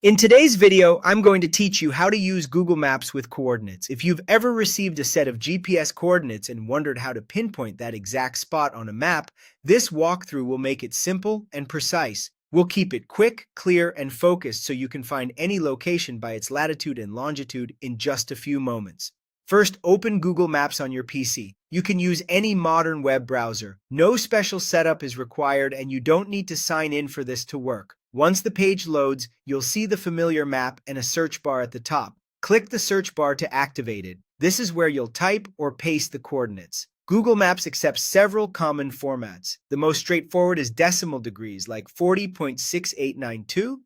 In today's video, I'm going to teach you how to use Google Maps with coordinates. If you've ever received a set of GPS coordinates and wondered how to pinpoint that exact spot on a map, this walkthrough will make it simple and precise. We'll keep it quick, clear, and focused so you can find any location by its latitude and longitude in just a few moments. First, open Google Maps on your PC. You can use any modern web browser. No special setup is required, and you don't need to sign in for this to work. Once the page loads, you'll see the familiar map and a search bar at the top. Click the search bar to activate it. This is where you'll type or paste the coordinates. Google Maps accepts several common formats. The most straightforward is decimal degrees, like 40.6892,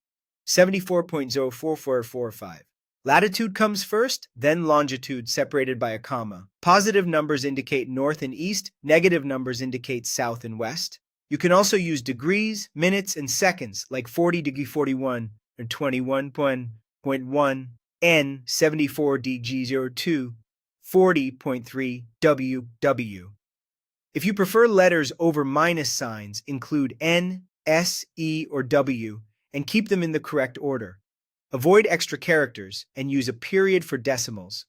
74.04445. Latitude comes first, then longitude, separated by a comma. Positive numbers indicate north and east, negative numbers indicate south and west. You can also use degrees, minutes, and seconds, like 40 degree 41 or 21.1 N 74 DG02 40.3 WW. If you prefer letters over minus signs, include N, S, E, or W, and keep them in the correct order. Avoid extra characters and use a period for decimals.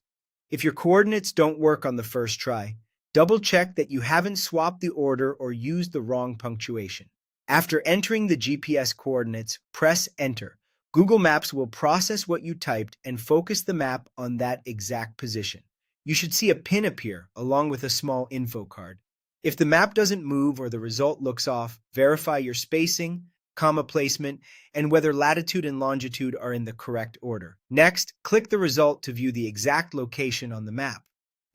If your coordinates don't work on the first try, double-check that you haven't swapped the order or used the wrong punctuation. After entering the GPS coordinates, press Enter. Google Maps will process what you typed and focus the map on that exact position. You should see a pin appear along with a small info card. If the map doesn't move or the result looks off, verify your spacing, comma placement, and whether latitude and longitude are in the correct order. Next, click the result to view the exact location on the map.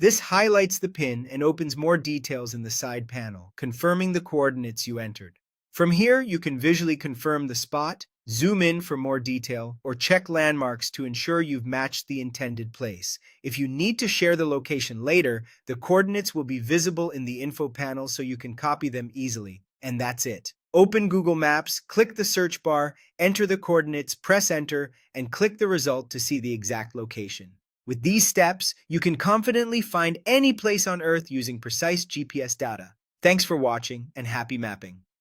This highlights the pin and opens more details in the side panel, confirming the coordinates you entered. From here, you can visually confirm the spot, zoom in for more detail, or check landmarks to ensure you've matched the intended place. If you need to share the location later, the coordinates will be visible in the info panel so you can copy them easily. And that's it. Open Google Maps, click the search bar, enter the coordinates, press Enter, and click the result to see the exact location. With these steps, you can confidently find any place on Earth using precise GPS data. Thanks for watching and happy mapping.